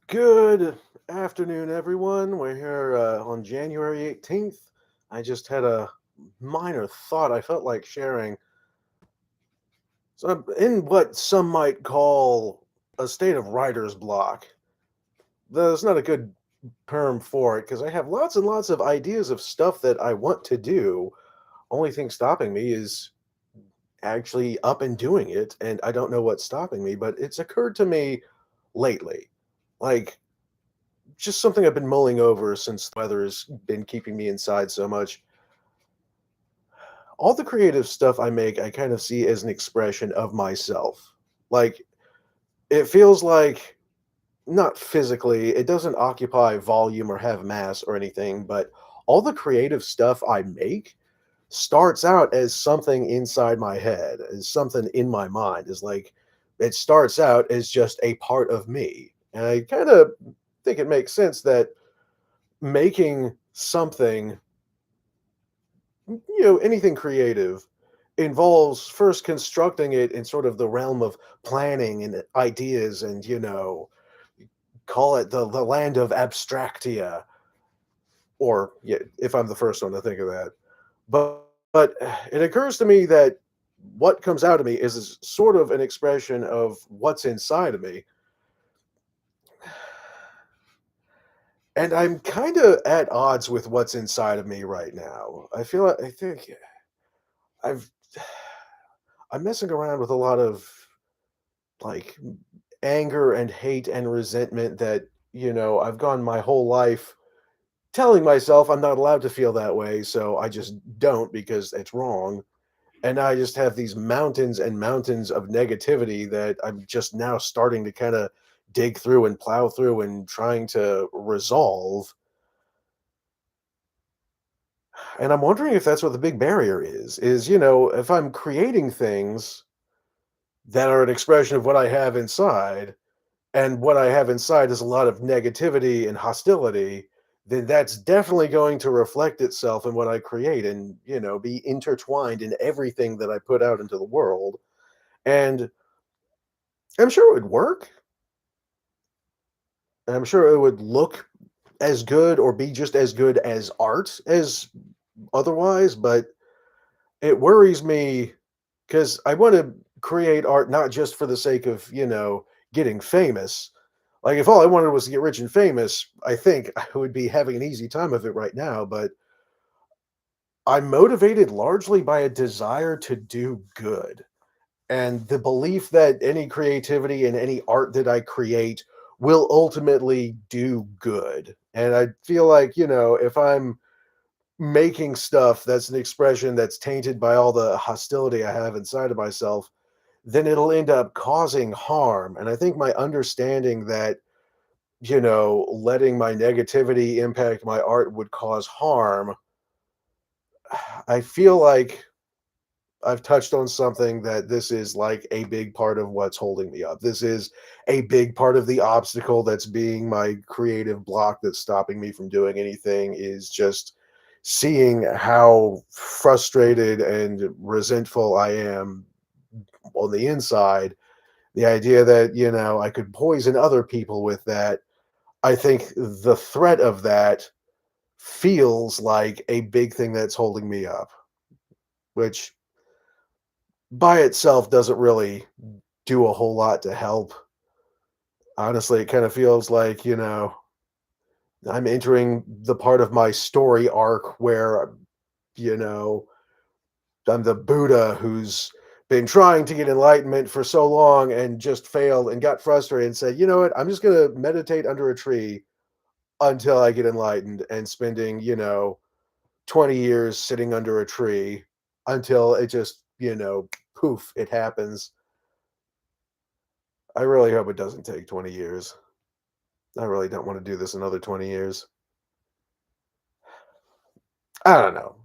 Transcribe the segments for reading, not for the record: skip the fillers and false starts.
Good afternoon, everyone. We're here on January 18th. I just had a minor thought I felt like sharing. So, I'm in what some might call a state of writer's block. There's not a good term for it because I have lots and lots of ideas of stuff that I want to do. Only thing stopping me is actually up and doing it, and I don't know what's stopping me, but it's occurred to me lately. Like, just something I've been mulling over since the weather has been keeping me inside so much. All the creative stuff I make, I kind of see as an expression of myself. Like, it feels like not physically, it doesn't occupy volume or have mass or anything, but all the creative stuff I make starts out as something inside my head, as something in my mind, is like it starts out as just a part of me. And I kind of think it makes sense that making something, anything creative involves first constructing it in sort of the realm of planning and ideas and, call it the land of abstractia, or yeah, if I'm the first one to think of that. But it occurs to me that what comes out of me is sort of an expression of what's inside of me. And I'm kind of at odds with what's inside of me right now. I think I've I'm messing around with a lot of like anger and hate and resentment that, I've gone my whole life telling myself I'm not allowed to feel that way, so I just don't because it's wrong. And I just have these mountains and mountains of negativity that I'm just now starting to kind of dig through and plow through and trying to resolve. And I'm wondering if that's what the big barrier is, if I'm creating things that are an expression of what I have inside, and what I have inside is a lot of negativity and hostility, then that's definitely going to reflect itself in what I create and, be intertwined in everything that I put out into the world. And I'm sure it would work. And I'm sure it would look as good or be just as good as art as otherwise, but it worries me because I want to create art not just for the sake of, getting famous. Like, if all I wanted was to get rich and famous, I think I would be having an easy time of it right now. But I'm motivated largely by a desire to do good and the belief that any creativity and any art that I create will ultimately do good. And I feel like, if I'm making stuff that's an expression that's tainted by all the hostility I have inside of myself, then it'll end up causing harm. And I think my understanding that, letting my negativity impact my art would cause harm, I feel like I've touched on something that this is like a big part of what's holding me up. This is a big part of the obstacle that's being my creative block that's stopping me from doing anything is just seeing how frustrated and resentful I am on the inside. The idea that, I could poison other people with that. I think the threat of that feels like a big thing that's holding me up, which by itself doesn't really do a whole lot to help. Honestly, it kind of feels like, I'm entering the part of my story arc where, you know, I'm the Buddha who's been trying to get enlightenment for so long and just failed and got frustrated and said, you know what, I'm just going to meditate under a tree until I get enlightened and spending, 20 years sitting under a tree until it just, poof, it happens. I really hope it doesn't take 20 years. I really don't want to do this another 20 years. I don't know.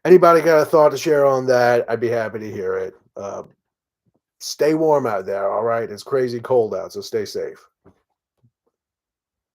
Anybody got a thought to share on that? I'd be happy to hear it. Stay warm out there, all right? It's crazy cold out, so stay safe.